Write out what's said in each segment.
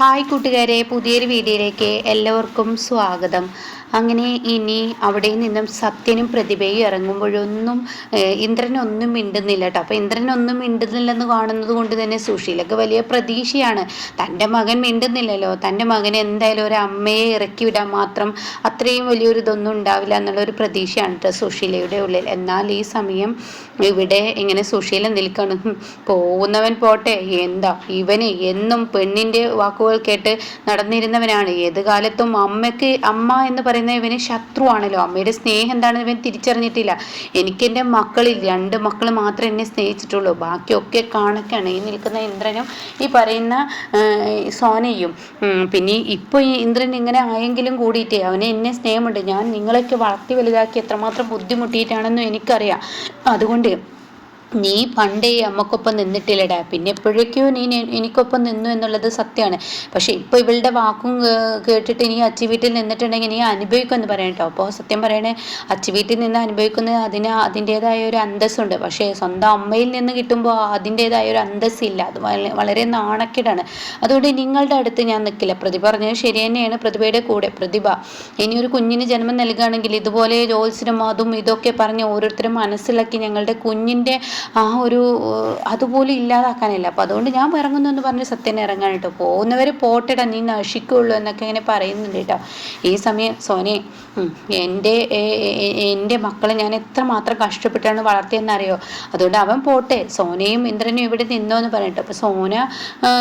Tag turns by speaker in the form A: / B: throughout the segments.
A: Hi കൂട്ടുകാരെ, പുതിയൊരു വീഡിയോയിലേക്ക് എല്ലാവർക്കും സ്വാഗതം. അങ്ങനെ ഇനി അവിടെ നിന്നും സത്യനും പ്രതിഭയും ഇറങ്ങുമ്പോഴൊന്നും ഇന്ദ്രനൊന്നും മിണ്ടുന്നില്ല കേട്ടോ. അപ്പോൾ ഇന്ദ്രനൊന്നും മിണ്ടുന്നില്ലെന്ന് കാണുന്നത് കൊണ്ട് തന്നെ സുശീലക്ക് വലിയ പ്രതീക്ഷയാണ്. തൻ്റെ മകൻ മിണ്ടുന്നില്ലല്ലോ, തൻ്റെ മകൻ എന്തായാലും ഒരു അമ്മയെ ഇറക്കി വിടാൻ മാത്രം അത്രയും വലിയൊരു ഇതൊന്നും ഉണ്ടാവില്ല എന്നുള്ളൊരു പ്രതീക്ഷയാണ് കേട്ടോ സുശീലയുടെ ഉള്ളിൽ. എന്നാൽ ഈ സമയം ഇവിടെ ഇങ്ങനെ സുശീല നിൽക്കണം. പോകുന്നവൻ പോട്ടെ, എന്താ ഇവന് എന്നും പെണ്ണിൻ്റെ വാക്കുകൾ കേട്ട് നടന്നിരുന്നവനാണ്. ഏത് കാലത്തും അമ്മ എന്ന് പറയുന്ന ഇവന് ശത്രുവാണല്ലോ. അമ്മയുടെ സ്നേഹം എന്താണെന്ന് ഇവൻ തിരിച്ചറിഞ്ഞിട്ടില്ല. എനിക്ക് എൻ്റെ മക്കളിൽ 2 മക്കൾ മാത്രമേ എന്നെ സ്നേഹിച്ചിട്ടുള്ളൂ, ബാക്കിയൊക്കെ കാണക്കാണ്. ഈ നിൽക്കുന്ന ഇന്ദ്രനും ഈ പറയുന്ന സോനയും. പിന്നെ ഇപ്പോൾ ഈ ഇന്ദ്രൻ ഇങ്ങനെ ആയെങ്കിലും കൂടിയിട്ട് അവനെ എന്നെ സ്നേഹമുണ്ട്. ഞാൻ നിങ്ങളൊക്കെ വളർത്തി വലുതാക്കി എത്രമാത്രം ബുദ്ധിമുട്ടിയിട്ടാണെന്നും എനിക്കറിയാം. അതുകൊണ്ട് നീ പണ്ടേ അമ്മക്കൊപ്പം നിന്നിട്ടില്ലടാ, പിന്നെ എപ്പോഴേക്കോ നീ എനിക്കൊപ്പം നിന്നു എന്നുള്ളത് സത്യമാണ്. പക്ഷെ ഇപ്പോൾ ഇവളുടെ വാക്കും കേട്ടിട്ട് നീ അച്ചി വീട്ടിൽ നിന്നിട്ടുണ്ടെങ്കിൽ നീ അനുഭവിക്കുമെന്ന് പറയാം കേട്ടോ. അപ്പോൾ സത്യം പറയണേ, അച്ചി വീട്ടിൽ നിന്ന് അനുഭവിക്കുന്നത് അതിൻ്റെതായ ഒരു അന്തസ്സുണ്ട്. പക്ഷേ സ്വന്തം അമ്മയിൽ നിന്ന് കിട്ടുമ്പോൾ അതിൻ്റെതായ ഒരു അന്തസ്സില്ല. അത് വളരെ നാണക്കേടാണ്. അതുകൊണ്ട് നിങ്ങളുടെ അടുത്ത് ഞാൻ നിൽക്കില്ല. പ്രതിഭ പറഞ്ഞത് ശരി തന്നെയാണ്. പ്രതിഭയുടെ കൂടെ പ്രതിഭ ഇനി ഒരു കുഞ്ഞിന് ജന്മം നൽകുകയാണെങ്കിൽ ഇതുപോലെ ജോത്സ്യനും അതും ഇതൊക്കെ പറഞ്ഞ് ഓരോരുത്തരും മനസ്സിലാക്കി ഞങ്ങളുടെ കുഞ്ഞിൻ്റെ ആ ഒരു അതുപോലും ഇല്ലാതാക്കാനില്ല. അപ്പോൾ അതുകൊണ്ട് ഞാൻ ഇറങ്ങുന്നു എന്ന് പറഞ്ഞ് സത്യനെ ഇറങ്ങാൻ കേട്ടോ. പോകുന്നവർ പോട്ടെടാ, നീ നശിക്കുള്ളൂ എന്നൊക്കെ ഇങ്ങനെ പറയുന്നുണ്ട് കേട്ടോ. ഈ സമയം സോനെ, എൻ്റെ മക്കളെ ഞാൻ എത്രമാത്രം കഷ്ടപ്പെട്ടാണ് വളർത്തിയെന്നറിയോ. അതുകൊണ്ട് അവൻ പോട്ടെ, സോനയും ഇന്ദ്രനും ഇവിടെ നിന്നോ എന്ന് പറഞ്ഞിട്ട്. അപ്പോൾ സോന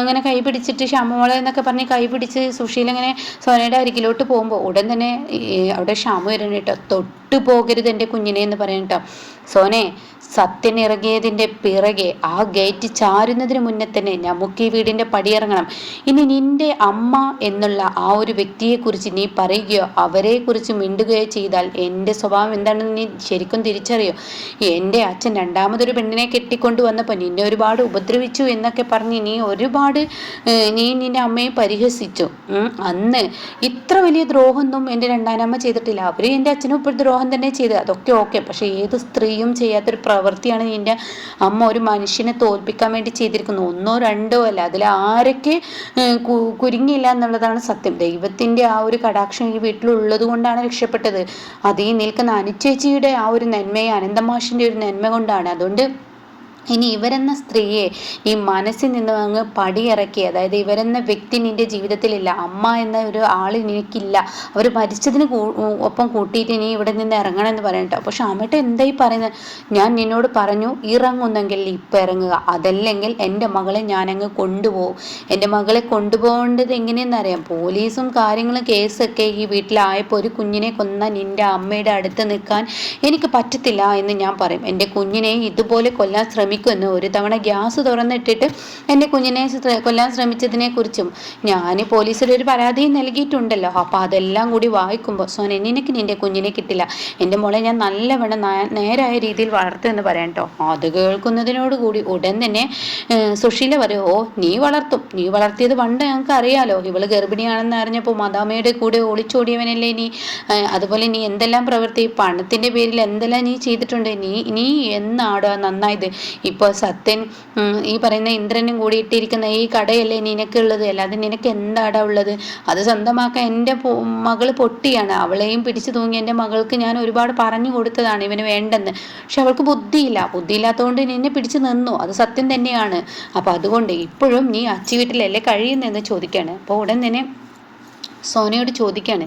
A: ഇങ്ങനെ കൈ പിടിച്ചിട്ട് ക്ഷമോളെ എന്നൊക്കെ പറഞ്ഞ് കൈ പിടിച്ച് സുശീല ഇങ്ങനെ സോനയുടെ അരികിലോട്ട് പോകുമ്പോൾ ഉടൻ തന്നെ അവിടെ ക്ഷമ വരണം കേട്ടോ. തൊട്ടു പോകരുത് എൻ്റെ കുഞ്ഞിനെ എന്ന് പറയാൻ കേട്ടോ. സോനെ, സത്യൻ ഇറങ്ങിയതിൻ്റെ പിറകെ ആ ഗേറ്റ് ചാരുന്നതിന് മുന്നേ തന്നെ നമുക്ക് ഈ വീടിൻ്റെ പടിയിറങ്ങണം. ഇനി നിന്റെ അമ്മ എന്നുള്ള ആ ഒരു വ്യക്തിയെക്കുറിച്ച് നീ പറയുകയോ അവരെക്കുറിച്ച് മിണ്ടുകയോ ചെയ്താൽ എൻ്റെ സ്വഭാവം എന്താണെന്ന് നീ ശരിക്കും തിരിച്ചറിയോ. എൻ്റെ അച്ഛൻ 2ാമതൊരു പെണ്ണിനെ കെട്ടിക്കൊണ്ട് വന്നപ്പോൾ നിന്നെ ഒരുപാട് ഉപദ്രവിച്ചു എന്നൊക്കെ പറഞ്ഞ് നീ നിന്റെ അമ്മയെ പരിഹസിച്ചു. അന്ന് ഇത്ര വലിയ ദ്രോഹമൊന്നും എൻ്റെ 2ാനമ്മ ചെയ്തിട്ടില്ല. അവർ എൻ്റെ അച്ഛനും ഇപ്പോൾ ദ്രോഹം തന്നെ ചെയ്ത്, അതൊക്കെ ഓക്കെ. പക്ഷേ ഏത് സ്ത്രീയും ചെയ്യാത്തൊരു പ്രവൃത്തിയാണ് നിന്റെ അമ്മ ഒരു മനുഷ്യനെ തോൽപ്പിക്കാൻ വേണ്ടി ചെയ്തിരിക്കുന്നത്. 1ഓ 2ഓ അല്ല, അതിൽ ആരൊക്കെ കുരുങ്ങിയില്ല എന്നുള്ളതാണ് സത്യം. ദൈവത്തിൻ്റെ ആ ഒരു കടാക്ഷം ഈ വീട്ടിലുള്ളത് കൊണ്ടാണ് രക്ഷപ്പെട്ടത്. അത് ഈ നിൽക്കുന്ന അനുചേച്ചിയുടെ ആ ഒരു നന്മയെ, അനന്തമാഷിൻ്റെ ഒരു നന്മ കൊണ്ടാണ്. അതുകൊണ്ട് ഇനി ഇവരെന്ന സ്ത്രീയെ ഈ മനസ്സിൽ നിന്ന് അങ്ങ് പടിയിറക്കി, അതായത് ഇവരെന്ന വ്യക്തി നിന്റെ ജീവിതത്തിലില്ല, അമ്മ എന്ന ഒരു ആൾ നിനക്കില്ല, അവർ മരിച്ചതിന് ഒപ്പം കൂട്ടിയിട്ട് നീ ഇവിടെ നിന്ന് ഇറങ്ങണമെന്ന് പറയട്ടോ. പക്ഷെ അമ്മട്ട് എന്തായി പറയുന്നത്? ഞാൻ നിന്നോട് പറഞ്ഞു ഇറങ്ങുന്നെങ്കിൽ ഇപ്പം ഇറങ്ങുക, അതല്ലെങ്കിൽ എൻ്റെ മകളെ ഞാനങ്ങ് കൊണ്ടുപോകും. എൻ്റെ മകളെ കൊണ്ടുപോകേണ്ടത് എങ്ങനെയെന്നറിയാം. പോലീസും കാര്യങ്ങളും കേസൊക്കെ ഈ വീട്ടിലായപ്പോൾ ഒരു കുഞ്ഞിനെ കൊന്ന നിന്റെ അമ്മയുടെ അടുത്ത് നിൽക്കാൻ എനിക്ക് പറ്റത്തില്ല എന്ന് ഞാൻ പറയും. എൻ്റെ കുഞ്ഞിനെ ഇതുപോലെ കൊല്ലാൻ ശ്രമിക്കുമെന്ന് ഒരു തവണ ഗ്യാസ് തുറന്നിട്ടിട്ട് എൻ്റെ കുഞ്ഞിനെ കൊല്ലാൻ ശ്രമിച്ചതിനെ കുറിച്ചും ഞാൻ പോലീസിലൊരു പരാതി നൽകിയിട്ടുണ്ടല്ലോ. അപ്പോൾ അതെല്ലാം കൂടി വായിക്കുമ്പോൾ സോനെ, നിനക്ക് നിൻ്റെ കുഞ്ഞിനെ കിട്ടില്ല, എൻ്റെ മോളെ ഞാൻ നല്ലവണ്ണം നേരായ രീതിയിൽ വളർത്തുമെന്ന് പറയാം കേട്ടോ. അത് കേൾക്കുന്നതിനോടുകൂടി ഉടൻ തന്നെ സുശീല പറയും, ഓ നീ വളർത്തിയത് പണ്ട് ഞങ്ങൾക്ക് അറിയാലോ. ഇവള് ഗർഭിണിയാണെന്ന് അറിഞ്ഞപ്പോൾ മദാമയുടെ കൂടെ ഒളിച്ചോടിയവനല്ലേ നീ. അതുപോലെ നീ എന്തെല്ലാം പ്രവൃത്തി, പണത്തിൻ്റെ പേരിൽ എന്തെല്ലാം നീ ചെയ്തിട്ടുണ്ട്. നീ എന്നാടോ നന്നായത്. ഇപ്പോൾ സത്യൻ ഈ പറയുന്ന ഇന്ദ്രനും കൂടി ഇട്ടിരിക്കുന്ന ഈ കടയല്ലേ നിനക്കുള്ളത്, അല്ലാതെ നിനക്ക് എന്താടാ ഉള്ളത്? അത് സ്വന്തമാക്കാൻ എൻ്റെ മകള് പൊട്ടിയാണ്. അവളെയും പിടിച്ചു തൂങ്ങി എൻ്റെ മകൾക്ക് ഞാൻ ഒരുപാട് പറഞ്ഞു കൊടുത്തതാണ് ഇവന് വേണ്ടെന്ന്. പക്ഷെ അവൾക്ക് ബുദ്ധിയില്ലാത്തതുകൊണ്ട് നിന്നെ പിടിച്ചു നിന്നു, അത് സത്യം തന്നെയാണ്. അപ്പോൾ അതുകൊണ്ട് ഇപ്പോഴും നീ അച്ചി വീട്ടിലല്ലേ കഴിയുന്നതെന്ന് ചോദിക്കുകയാണ്. അപ്പോൾ ഉടൻ തന്നെ സോനയോട് ചോദിക്കുകയാണ്,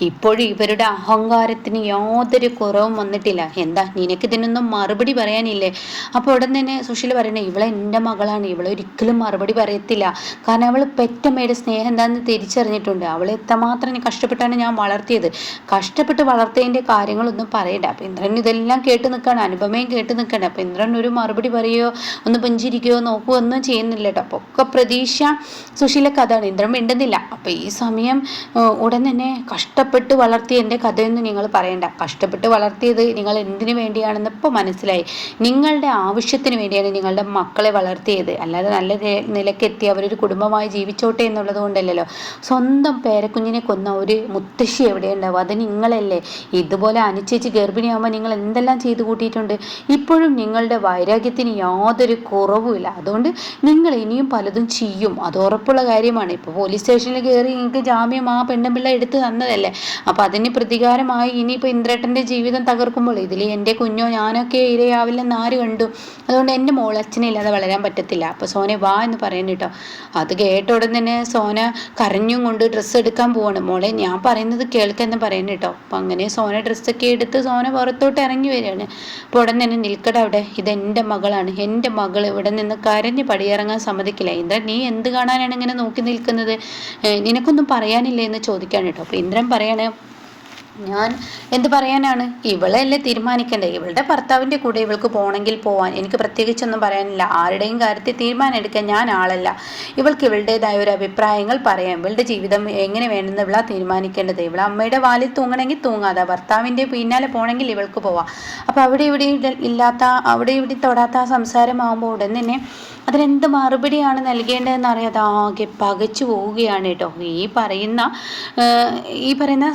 A: ഇപ്പോഴും ഇവരുടെ അഹങ്കാരത്തിന് യാതൊരു കുറവും വന്നിട്ടില്ല, എന്താ നിനക്കിതിനൊന്നും മറുപടി പറയാനില്ലേ? അപ്പോൾ ഉടൻ തന്നെ സുശീല പറയണേ, ഇവളെ എൻ്റെ മകളാണ്, ഇവളെ ഒരിക്കലും മറുപടി പറയത്തില്ല. കാരണം അവൾ പെറ്റമ്മയുടെ സ്നേഹം എന്താണെന്ന് തിരിച്ചറിഞ്ഞിട്ടുണ്ട്. അവളെ എത്രമാത്രം കഷ്ടപ്പെട്ടാണ് ഞാൻ വളർത്തിയത്, കഷ്ടപ്പെട്ട് വളർത്തിയതിൻ്റെ കാര്യങ്ങളൊന്നും പറയണ്ട. അപ്പോൾ ഇന്ദ്രൻ ഇതെല്ലാം കേട്ട് നിൽക്കുകയാണ്, അനുപമയും കേട്ട് നിൽക്കുകയാണ്. അപ്പോൾ ഇന്ദ്രൻ ഒരു മറുപടി പറയുകയോ ഒന്ന് പുഞ്ചിരിക്കുകയോ നോക്കുകയോ ഒന്നും ചെയ്യുന്നില്ല കേട്ടോ. അപ്പോൾ ഒക്കെ പ്രതീക്ഷ സുശീലക്ക് അതാണ്. ഇന്ദ്രൻ മിണ്ടുന്നില്ല. അപ്പോൾ ഈ സമയം ഉടൻ തന്നെ കഷ്ടപ്പെട്ട് വളർത്തിയ എൻ്റെ കഥയൊന്നും നിങ്ങൾ പറയണ്ട. കഷ്ടപ്പെട്ട് വളർത്തിയത് നിങ്ങൾ എന്തിനു വേണ്ടിയാണെന്ന് ഇപ്പോൾ മനസ്സിലായി. നിങ്ങളുടെ ആവശ്യത്തിന് വേണ്ടിയാണ് നിങ്ങളുടെ മക്കളെ വളർത്തിയത്, അല്ലാതെ നല്ല നിലക്കെത്തി അവരൊരു കുടുംബമായി ജീവിച്ചോട്ടെ എന്നുള്ളത് കൊണ്ടല്ലല്ലോ. സ്വന്തം പേരക്കുഞ്ഞിനെ കൊന്ന ഒരു മുത്തശ്ശി എവിടെയുണ്ടാവും? അത് നിങ്ങളല്ലേ. ഇതുപോലെ അനുചേച്ചി ഗർഭിണിയാകുമ്പോൾ നിങ്ങൾ എന്തെല്ലാം ചെയ്തു കൂട്ടിയിട്ടുണ്ട്. ഇപ്പോഴും നിങ്ങളുടെ വൈരാഗ്യത്തിന് യാതൊരു കുറവുമില്ല. അതുകൊണ്ട് നിങ്ങൾ ഇനിയും പലതും ചെയ്യും, അത് ഉറപ്പുള്ള കാര്യമാണ്. ഇപ്പോൾ പോലീസ് സ്റ്റേഷനിൽ കയറി നിങ്ങൾക്ക് ജാമ്യം ആ പെണ്ണുപിള്ള എടുത്ത് തന്നതല്ലേ. അപ്പോൾ അതിന് പ്രതികാരമായി ഇനിയിപ്പോൾ ഇന്ദ്രേട്ടൻ്റെ ജീവിതം തകർക്കുമ്പോൾ ഇതിൽ എൻ്റെ കുഞ്ഞോ ഞാനൊക്കെ ഇരയാവില്ലെന്ന് ആര് കണ്ടു? അതുകൊണ്ട് എൻ്റെ മോൾ അച്ഛനില്ലാതെ വളരാൻ പറ്റത്തില്ല. അപ്പോൾ സോനെ വാ എന്ന് പറയുന്നു കേട്ടോ. അത് കേട്ട ഉടൻ തന്നെ സോന കരഞ്ഞും കൊണ്ട് ഡ്രസ്സ് എടുക്കാൻ പോവാണ്. മോളെ ഞാൻ പറയുന്നത് കേൾക്കെന്ന് പറയുന്നു കേട്ടോ. അപ്പം അങ്ങനെ സോന ഡ്രസ്സൊക്കെ എടുത്ത് സോന പുറത്തോട്ട് ഇറങ്ങി വരികയാണ്. അപ്പോൾ ഉടൻ തന്നെ നിൽക്കട അവിടെ, ഇതെൻ്റെ മകളാണ്, എൻ്റെ മകൾ ഇവിടെ നിന്ന് കരഞ്ഞ് പടിയിറങ്ങാൻ സമ്മതിക്കില്ല. ഇന്ദ്രൻ നീ എന്ത് കാണാനാണ് ഇങ്ങനെ നോക്കി നിൽക്കുന്നത്? നിനക്കൊന്നും പറയാനില്ലേ എന്ന് ചോദിക്കാണ് കേട്ടോ. അപ്പോൾ ഇന്ദ്രൻ പറയാണ്, ഞാൻ എന്ത് പറയാനാണ്, ഇവളല്ലേ തീരുമാനിക്കണ്ടേ. ഇവളുടെ ഭർത്താവിൻ്റെ കൂടെ ഇവൾക്ക് പോകണമെങ്കിൽ പോവാൻ, എനിക്ക് പ്രത്യേകിച്ചൊന്നും പറയാനില്ല. ആരുടെയും കാര്യത്തിൽ തീരുമാനം എടുക്കാൻ ഞാൻ ആളല്ല. ഇവൾക്ക് ഇവളുടേതായ ഒരു അഭിപ്രായങ്ങൾ പറയാം. ഇവളുടെ ജീവിതം എങ്ങനെ വേണമെന്ന് ഇവളാ തീരുമാനിക്കേണ്ടത്. ഇവളെ അമ്മയുടെ വാലിൽ തൂങ്ങണമെങ്കിൽ തൂങ്ങാതെ, ഭർത്താവിൻ്റെ പിന്നാലെ പോകണമെങ്കിൽ ഇവൾക്ക് പോവാം. അപ്പോൾ അവിടെ ഇവിടെ ഇല്ലാത്ത, അവിടെ ഇവിടെ തൊടാത്ത സംസാരമാകുമ്പോൾ ഉടൻ തന്നെ അതിനെന്ത് മറുപടിയാണ് നൽകേണ്ടതെന്ന് അറിയാതെ ആകെ പകച്ചു പോവുകയാണ് കേട്ടോ ഈ പറയുന്ന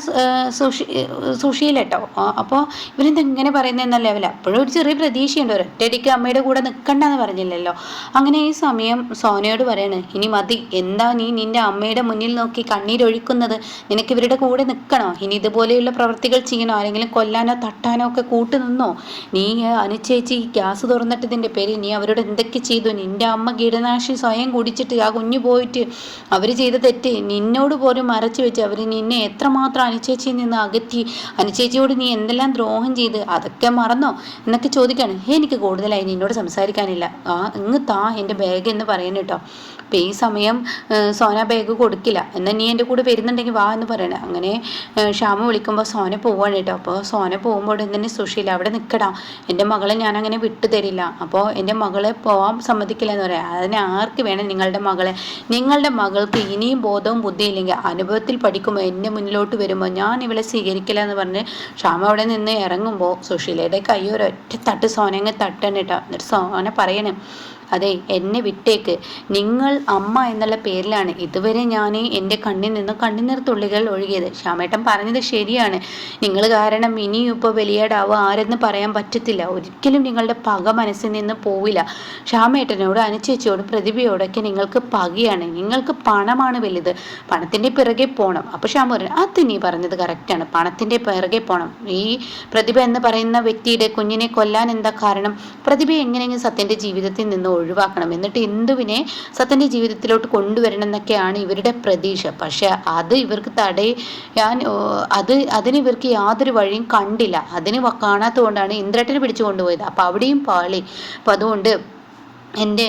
A: സുശീല കേട്ടോ. അപ്പോൾ ഇവരെന്തെങ്ങനെ പറയുന്നതെന്ന ലെവല. അപ്പോഴും ഒരു ചെറിയ പ്രതീക്ഷയുണ്ട്. ഒരൊറ്റയടിക്ക് അമ്മയുടെ കൂടെ നിൽക്കണ്ടെന്ന് പറഞ്ഞില്ലല്ലോ. അങ്ങനെ ഈ സമയം സോനയോട് പറയാണ്, ഇനി മതി, എന്താ നീ നിന്റെ അമ്മയുടെ മുന്നിൽ നോക്കി കണ്ണീരൊഴിക്കുന്നത്? നിനക്ക് ഇവരുടെ കൂടെ നിൽക്കണോ? ഇനി ഇതുപോലെയുള്ള പ്രവൃത്തികൾ ചെയ്യണോ? ആരെങ്കിലും കൊല്ലാനോ തട്ടാനോ ഒക്കെ കൂട്ടു നിന്നോ? നീ അനുചേച്ചി ഗ്യാസ് തുറന്നിട്ടതിൻ്റെ പേരിൽ നീ അവരോട് എന്തൊക്കെ ചെയ്തു? നിന്റെ അമ്മ കീടനാശിനി സ്വയം കുടിച്ചിട്ട് ആ കുഞ്ഞു പോയിട്ട് അവർ ചെയ്ത തെറ്റ് നിന്നോട് പോലും മറച്ചു വെച്ച് അവർ നിന്നെ എത്രമാത്രം അനുചേച്ചിയിൽ നിന്ന് അകറ്റി, അനുചേച്ചിയോട് നീ എന്തെല്ലാം ദ്രോഹം ചെയ്ത്, അതൊക്കെ മറന്നോ എന്നൊക്കെ ചോദിക്കാണ്. എനിക്ക് കൂടുതലായി നിന്നോട് സംസാരിക്കാനില്ല, ഇങ്ങ് താ എൻ്റെ ബാഗ് എന്ന് പറയുന്നു കേട്ടോ. അപ്പം ഈ സമയം സോന ബാഗ് കൊടുക്കില്ല. എന്നാൽ നീ എൻ്റെ കൂടെ വരുന്നുണ്ടെങ്കിൽ വാ എന്ന് പറയണേ. അങ്ങനെ ശ്യാമ വിളിക്കുമ്പോൾ സോന പോവാണ് കേട്ടോ. അപ്പോൾ സോന പോകുമ്പോൾ തന്നെ സുശീല അവിടെ നിൽക്കടാ, എൻ്റെ മകളെ ഞാനങ്ങനെ വിട്ടു തരില്ല. അപ്പോൾ എൻ്റെ മകളെ പോകാൻ സമ്മതിക്കില്ല എന്ന് പറയാം. അതിന് ആർക്ക് വേണം നിങ്ങളുടെ മകളെ? നിങ്ങളുടെ മകൾക്ക് ഇനിയും ബോധവും ബുദ്ധിയില്ലെങ്കിൽ അനുഭവത്തിൽ പഠിക്കുമ്പോൾ എൻ്റെ മുന്നിലോട്ട് വരുമ്പോൾ ഞാൻ ഇവളെ സ്വീകരിക്കില്ല എന്ന് പറഞ്ഞ് ശ്യാമ അവിടെ നിന്ന് ഇറങ്ങുമ്പോൾ സുശീലയുടെ കൈ ഒരൊറ്റ തട്ട് സോനങ്ങ് തട്ടണം കേട്ടോ. എന്നിട്ട് സോന പറയണേ, അതെ എന്നെ വിട്ടേക്ക്, നിങ്ങൾ അമ്മ എന്നുള്ള പേരിലാണ് ഇതുവരെ ഞാൻ എൻ്റെ കണ്ണിൽ നിന്ന് കണ്ണുനീർ തുള്ളികൾ ഒഴുകിയത്. ശ്യാമേട്ടൻ പറഞ്ഞത് ശരിയാണ്. നിങ്ങൾ കാരണം ഇനിയും ഇപ്പോൾ വലിയടാവുക ആരെന്ന് പറയാൻ പറ്റത്തില്ല. ഒരിക്കലും നിങ്ങളുടെ പക മനസ്സിൽ നിന്ന് പോവില്ല. ശ്യാമേട്ടനോട് അനുചേച്ചിയോടും പ്രതിഭയോടൊക്കെ നിങ്ങൾക്ക് പകയാണ്. നിങ്ങൾക്ക് പണമാണ് വലുത്, പണത്തിൻ്റെ പിറകെ പോകണം. അപ്പോൾ ശ്യാമ പറഞ്ഞു, അത് നീ പറഞ്ഞത് കറക്റ്റാണ്, പണത്തിൻ്റെ പിറകെ പോകണം. ഈ പ്രതിഭ എന്ന് പറയുന്ന വ്യക്തിയുടെ കുഞ്ഞിനെ കൊല്ലാൻ എന്താ കാരണം? പ്രതിഭ എങ്ങനെയെങ്കിലും സത്യൻ്റെ ജീവിതത്തിൽ നിന്ന് ഒഴിവാക്കണം, എന്നിട്ട് ഇന്ദുവിനെ സത്യൻ്റെ ജീവിതത്തിലോട്ട് കൊണ്ടുവരണം എന്നൊക്കെയാണ് ഇവരുടെ പ്രതീക്ഷ. പക്ഷെ അത് ഇവർക്ക് അതിന് ഇവർക്ക് യാതൊരു വഴിയും കണ്ടില്ല. അതിന് കാണാത്തത് കൊണ്ടാണ് ഇന്ദ്രേട്ടനെ പിടിച്ചു കൊണ്ടുപോയത്. അപ്പം അവിടെയും പാളി. അപ്പം അതുകൊണ്ട് എൻ്റെ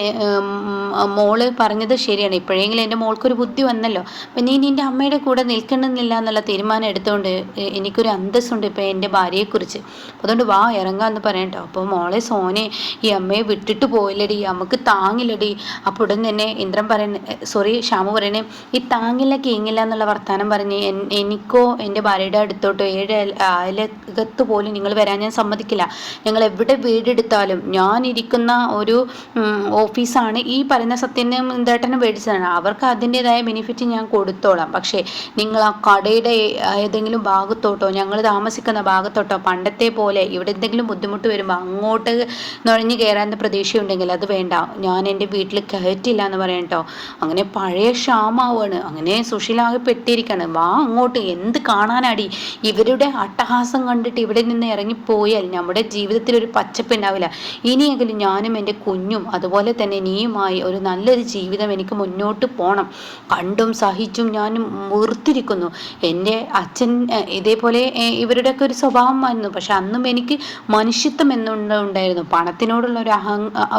A: മോള് പറഞ്ഞത് ശരിയാണ്. ഇപ്പോഴെങ്കിലും എൻ്റെ മോൾക്കൊരു ബുദ്ധി വന്നല്ലോ. അപ്പം നീ നിൻ്റെ അമ്മയുടെ കൂടെ നിൽക്കണമെന്നില്ല എന്നുള്ള തീരുമാനം എടുത്തുകൊണ്ട് എനിക്കൊരു അന്തസ്സുണ്ട് ഇപ്പോൾ എൻ്റെ ഭാര്യയെക്കുറിച്ച്. അതുകൊണ്ട് വാ ഇറങ്ങാമെന്ന് പറയട്ടോ. അപ്പോൾ മോളെ സോനെ, ഈ അമ്മയെ വിട്ടിട്ട് പോയില്ലടി, അമ്മക്ക് താങ്ങില്ലടി. അപ്പോൾ ഉടൻ തന്നെ ഇന്ദ്രൻ ശ്യാമ പറയണേ, ഈ താങ്ങില്ല കീങ്ങില്ല എന്നുള്ള വർത്താനം പറഞ്ഞ് എനിക്കോ എൻ്റെ ഭാര്യയുടെ അടുത്തോട്ടോ 7 അയലകത്ത് പോലും നിങ്ങൾ വരാൻ ഞാൻ സമ്മതിക്കില്ല. ഞങ്ങൾ എവിടെ വീടെടുത്താലും ഞാൻ ഇരിക്കുന്ന ഒരു ഓഫീസാണ് ഈ പറയുന്ന സത്യനും ഇന്ദ്രേട്ടനും മേടിച്ചതാണ്. അവർക്ക് അതിൻ്റെതായ ബെനിഫിറ്റ് ഞാൻ കൊടുത്തോളാം. പക്ഷേ നിങ്ങൾ ആ കടയുടെ ഏതെങ്കിലും ഭാഗത്തോട്ടോ ഞങ്ങൾ താമസിക്കുന്ന ഭാഗത്തോട്ടോ പണ്ടത്തെ പോലെ ഇവിടെ എന്തെങ്കിലും ബുദ്ധിമുട്ട് വരുമ്പോൾ അങ്ങോട്ട് നുഴഞ്ഞു കയറാൻ പ്രതീക്ഷയുണ്ടെങ്കിൽ അത് വേണ്ട, ഞാൻ എൻ്റെ വീട്ടിൽ കയറ്റില്ല എന്ന് പറയട്ടോ. അങ്ങനെ പഴയ ക്ഷാമാവാണ്. അങ്ങനെ സുശീലാകെ പെട്ടിരിക്കുകയാണ്. വാ അങ്ങോട്ട്, എന്ത് കാണാനാടി? ഇവരുടെ അട്ടഹാസം കണ്ടിട്ട് ഇവിടെ നിന്ന് ഇറങ്ങിപ്പോയാൽ നമ്മുടെ ജീവിതത്തിൽ ഒരു പച്ചപ്പ് ഉണ്ടാവില്ല. ഇനിയെങ്കിലും ഞാനും എൻ്റെ കുഞ്ഞും അതുപോലെ തന്നെ നീയുമായി ഒരു നല്ലൊരു ജീവിതം എനിക്ക് മുന്നോട്ട് പോകണം. കണ്ടും സഹിച്ചും ഞാൻ വെറുത്തിരിക്കുന്നു. എൻ്റെ അച്ഛൻ ഇതേപോലെ ഇവരുടെയൊക്കെ ഒരു സ്വഭാവം വന്നു. പക്ഷെ അന്നും എനിക്ക് മനുഷ്യത്വം എന്നുണ്ടായിരുന്നു. പണത്തിനോടുള്ള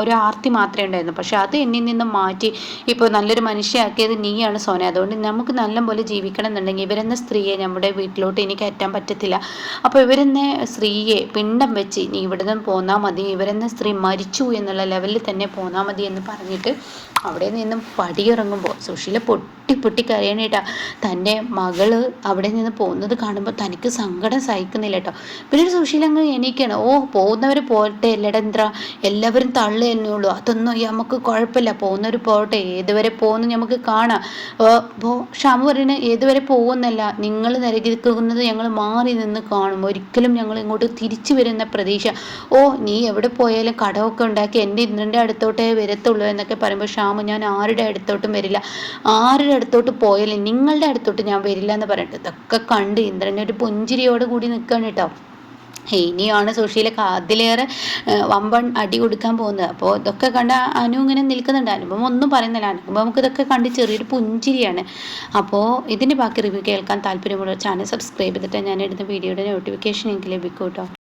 A: ഒരു ആർത്തി മാത്രമേ ഉണ്ടായിരുന്നു. പക്ഷെ അത് എന്നിൽ നിന്ന് മാറ്റി ഇപ്പോൾ നല്ലൊരു മനുഷ്യയാക്കിയത് നീയാണ് സോന. അതുകൊണ്ട് നമുക്ക് നല്ലപോലെ ജീവിക്കണം എന്നുണ്ടെങ്കിൽ ഇവരെന്ന സ്ത്രീയെ നമ്മുടെ വീട്ടിലോട്ട് എനിക്ക് കയറ്റാൻ പറ്റത്തില്ല. അപ്പോൾ ഇവരെന്ന സ്ത്രീയെ പിണ്ടം വെച്ച് നീ ഇവിടെ നിന്ന് പോന്നാൽ മതി, ഇവരെന്ന സ്ത്രീ മരിച്ചു എന്നുള്ള ലെവലിൽ തന്നെ പോന്നാൽ മതി എന്ന് പറഞ്ഞിട്ട് അവിടെ നിന്നും പടിയിറങ്ങുമ്പോൾ സുശീല പൊട്ടി കരയണേട്ടാ. തൻ്റെ മകള് അവിടെ നിന്ന് പോകുന്നത് കാണുമ്പോൾ തനിക്ക് സങ്കടം സഹിക്കുന്നില്ല കേട്ടോ. പിന്നീട് സുശീല അങ്ങ് എണീക്കാണ്. പോകുന്നവർ പോട്ടെ ലഡേന്ദ്ര, എല്ലാവരും തള്ളു തന്നെ ഉള്ളൂ, അതൊന്നും നമുക്ക് കുഴപ്പമില്ല, പോകുന്നവർ പോട്ടെ, ഏതുവരെ പോകുന്നു നമുക്ക് കാണാം. അപ്പോൾ ഷാമു പറയുന്നത് ഏതുവരെ പോകുന്നല്ല, നിങ്ങൾ നിരകിക്കുന്നത് ഞങ്ങൾ മാറി നിന്ന് കാണും, ഒരിക്കലും ഞങ്ങൾ ഇങ്ങോട്ട് തിരിച്ചു വരുന്ന പ്രതീക്ഷ. നീ എവിടെ പോയാലും കടമൊക്കെ ഉണ്ടാക്കി എൻ്റെ ഇന്ദ്രൻ്റെ അടുത്തോട്ടേ വരത്തുള്ളൂ എന്നൊക്കെ പറയുമ്പോൾ ഷാമു, ഞാൻ ആരുടെ അടുത്തോട്ടും വരില്ല, ആരുടെ അടുത്തോട്ട് പോയാലും നിങ്ങളുടെ അടുത്തോട്ട് ഞാൻ വരില്ല എന്ന് പറഞ്ഞിട്ട് ഇതൊക്കെ കണ്ട് ഇന്ദ്രനെ ഒരു പുഞ്ചിരിയോട് കൂടി നിൽക്കുകയാണ് കേട്ടോ. ഇനിയാണ് സുശീലക്ക് അതിലേറെ വമ്പൻ അടി കൊടുക്കാൻ പോകുന്നത്. അപ്പോൾ ഇതൊക്കെ കണ്ട അനു ഇങ്ങനെ നിൽക്കുന്നുണ്ട്. അനുപമ ഒന്നും പറയുന്നില്ല. അനുപമക്ക് ഇതൊക്കെ കണ്ട് ചെറിയൊരു പുഞ്ചിരിയാണ്. അപ്പോൾ ഇതിൻ്റെ ബാക്കി റിവ്യൂ കേൾക്കാൻ താല്പര്യമുള്ള ചാനൽ സബ്സ്ക്രൈബ് ചെയ്തിട്ട് ഞാൻ എടുത്ത വീഡിയോയുടെ നോട്ടിഫിക്കേഷൻ എനിക്ക് ലഭിക്കും കേട്ടോ.